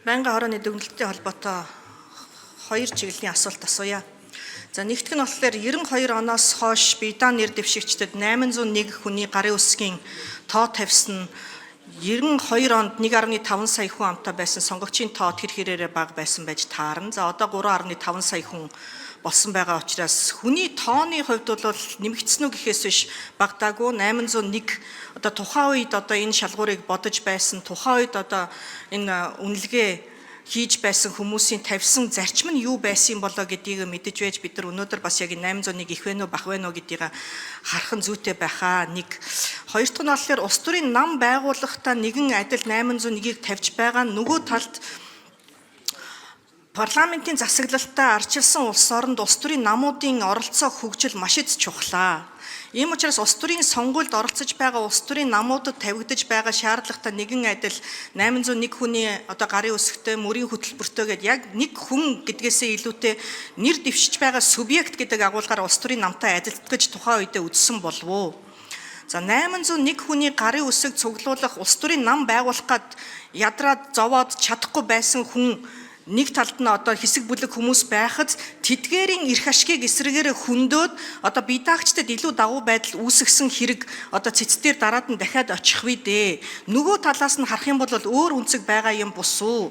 Байнгын хорооны дүгнэлттэй холбоотой хоёр чиглэлийн асуулт асууя. За нэгтгэх нь болохоор 92 оноос хойш Бийдаан нэр дэвшигчдэд 801 хүний гарын үсгийн тоо тавьсан нь 92 онд 1.5 сая хүн амтай байсан сонгогчийн тоо тэр хэрээрээ бага байсан байж таарна. За одоо 3.5 сая хүн болсон байгаа учраас хүний тооны хувьд бол нэмэгдсэн үү гэхээс биш багтаагүй 801 одоо тухайн үед одоо энэ шалгуурыг бодож байсан тухайн үед одоо энэ үнэлгээ хийж байсан хүмүүсийн тавьсан зарчим нь юу байсан болоо гэдгийг мэдэж байж бид нар өнөөдөр бас яг 801 их вэ нүү бага вэ нүү гэдгийг харах нь зүйтэй байхаа. Нэг хоёр дахь нь болохоор улс төрийн нам байгуулахдаа нэгэн адил 801-ийг тавьж байгаа нөгөө талд парламентын засаглалтаа арчилсан улс оронд улс төрийн намуудын оролцоо хөгжил маш их чухлаа. Ийм учраас улс төрийн сонгуульд оролцож байгаа улс төрийн намуудад тавигдаж байгаа шаардлагатай нэгэн адил 801 хүний одоо гарын үсгтэй мөрийн хөтөлбөртэй гэдэг яг нэг хүн гэдгээсээ илүүтэй нэр дэвшиж байгаа субъект гэдэг агуулгаар улс төрийн намтай адилтгаж тухайн үедээ үзсэн болов уу? За 801 хүний гарын үсэг цуглуулах улс төрийн нам байгуулах гад ядраад зовоод чадахгүй байсан хүн нэг талд нь одоо хэсэг бүлэг хүмүүс байхад тэдгээрийн эрх ашгийг эсрэгээрээ хөндөд одоо бийдаагчдад илүү давуу байдал үүсгэсэн хэрэг одоо цэцтээр дараад нь дахиад очих вэ дээ. Нөгөө талаас нь харах юм бол өөр үнцэг байгаа юм бус уу?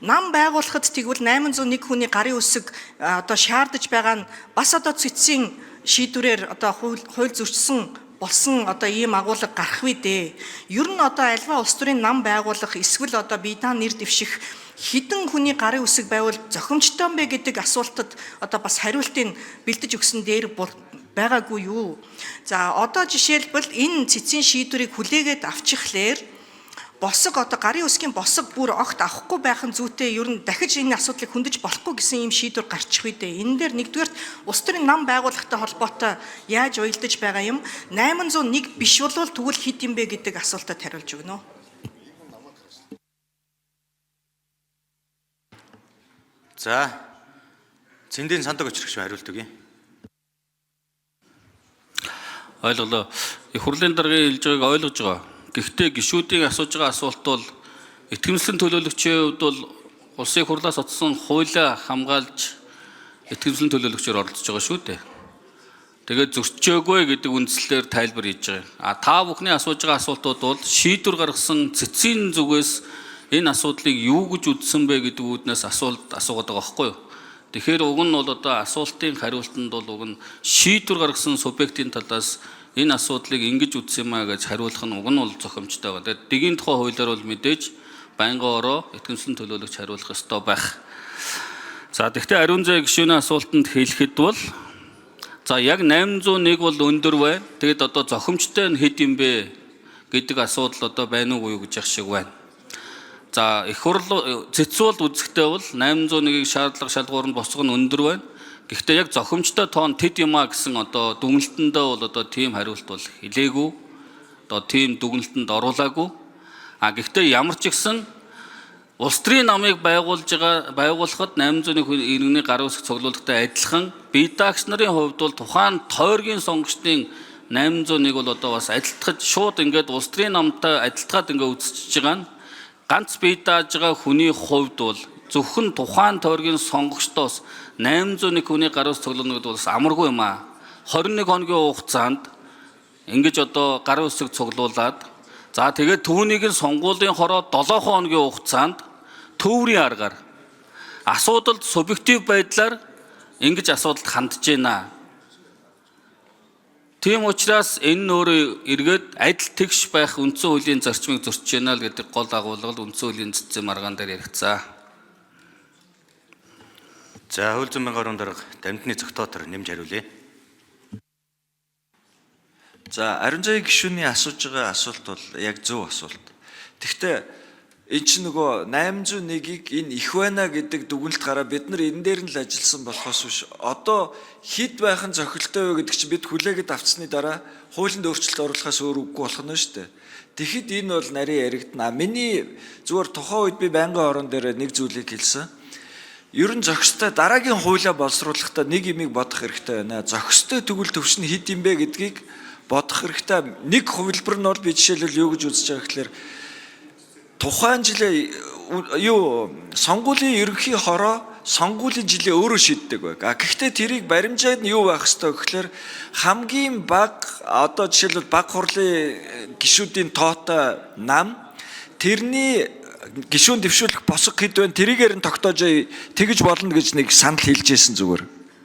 Нам байгуулахад тэгвэл 801 хүний гарын үсэг одоо шаардаж байгаа нь бас одоо цэцсийн шийдвэрээр одоо хууль зөрчсөн болсон одоо ийм агуулга гарах вэ дээ. Ер нь одоо альва улс төрийн нам байгуулах эсвэл одоо Бийдаан нэр дэвших хідэн хүний гарын үсэг байвал зохимжтой юм бэ гэдэг асуултад одоо бас хариултыг бэлдэж өгсөн дээр байгаагүй юу. За одоо жишээлбэл энэ цэцгийн шийдвэрийг хүлээгээд авчихлаар босог одоо гарын үсгийн босог бүр огт авахгүй байх нь зүйтэй ер нь дахиж энэ асуудлыг хөндөж болохгүй гэсэн ийм шийдвэр гарчих вэ дээ. Энэ дээр нэгдүгээр улс төрийн нам байгуулахтай холбоотой яаж уялдаж байгаа юм 801 биш бол тэгвэл хэд юм бэ гэдэг асуултад хариулж өгнө. За Цэндийн сандаг өчрөгч хариулт өгье. Ойлголоо. Их хурлын даргын хэлж байгааг ойлгож байгаа. Гэхдээ гишүүдийн асууж байгаа асуулт бол итгэмжлэн төлөөлөгчийн хувьд бол улсын хурлаас оцсон хуулиа хамгаалж итгэмжлэн төлөөлөгчөөр оролцож байгаа шүү дээ. Тэгээд зөрчөөгүй гэдэг үндслээр тайлбар хийж байгаа. Та бүхний асууж байгаа асуултууд бол шийдвэр гаргасан цэцгийн зүгээс энэ асуудлыг юу гэж үзсэн бэ гэдэг үүднээс асуулт асуугаад байгаа байхгүй юу? Тэгэхээр уг нь бол одоо асуултын хариултанд бол уг нь шийдвэр гаргасан субъектийн талаас энэ асуудлыг ингэж үзсэн юм аа гэж хариулах нь уг нь бол зохимжтой байна. Тэгээд дэгийн тухай хуулиар бол мэдээж байнгын ороо итгэмжлэн төлөөлөгч хариулах ёстой байх. За тэгвэл ариун зай гишүүний асуултанд хэлэхэд бол за яг 801 бол өндөр байна. Тэгэд одоо зохимжтой нь хэд юм бэ гэдэг асуудал одоо байна уу гэж явах шиг байна. За их хурл цэцүүлд үзэхдээ бол 801-ийг шаардлага шалгуур нь босго нь өндөр байна. Гэхдээ яг зохимжтой тоон тэд юм а гэсэн одоо дүгнэлтэндээ бол одоо тийм хариулт бол хэлээгүй. Одоо тийм дүгнэлтэнд оруулаагүй. Гэхдээ ямар ч гэсэн улс төрийн намыг байгуулахад 801 иргэний гарын үсэг цуглуулгатай адилхан бийдаагч нарын хувьд бол тухайн тойргийн сонгогчдын 801 бол одоо бас адилтгаж шууд ингээд улс төрийн намтай адилтгаад ингээд үзчихэж байгаа нь ганц бие дааж байгаа хүний хувьд бол зөвхөн тухайн тойргийн сонгогчдоос 801 хүний гарын үсэг цуглуулна гэдэг бол амаргүй юм аа. 21 хоногийн хугацаанд ингэж одоо гарын үсэг цуглуулад за тэгээд түүнийг нь сонгуулийн хороо 7 хоногийн хугацаанд төврийн аргаар асуудалд субъектив байдлаар ингэж асуудалд хандж байна. Тийм учраас энэ өөрөө эргээд адил тэгш байх үндсэн хуулийн зарчмыг зөрчиж байна л гэдэг гол агуулга үндсэн хуулийн цэцэн маргаан дээр яригдсан. За хууль зүйн байнгын дарга Дамжны Цогтоотор нэмж хариулъя. За ариун зай гишүүний асууж байгаа асуулт бол яг зөв асуулт. Тэгэхдээ энэ чинь нөгөө 801-ийг энэ их байна гэдэг дүгнэлт гараа бид нар энэ дээр нь л ажилласан болохоос биш. Одоо хэд байх нь зохилтой вэ гэдэг чинь бид хүлээгээд авцсны дараа хуулинд өөрчлөлт оруулахаас өөр үгүй болох нь шүү дээ. Тэгэхэд энэ бол нарийн яригдана. Миний зүгээр тухайн үед би байнгын орон дээр нэг зүйлийг хэлсэн. Ер нь зохистой дараагийн хуулиа боловсруулахдаа нэг юмыг бодох хэрэгтэй байна. Зохистой тэгвэл төвшин хэд юм бэ гэдгийг бодох хэрэгтэй. Нэг хувилбар нь бол би жишээлбэл юу гэж үзэж байгаа гэхээр тухайн жилээ юу сонгуулийн ерөнхий хороо сонгуулийн жилээ өөрөө шийддэг байг. Гэхдээ тэрийг баримжаад нь юу байх ёстой гэхээр хамгийн бага одоо жишээлбэл баг хурлын гишүүдийн тоотой нам тэрний гишүүн дэвшүүлэх босго хэд вэ тэрийгээр нь тогтоож тэгж болно гэж нэг санал хэлж ирсэн зүгээр.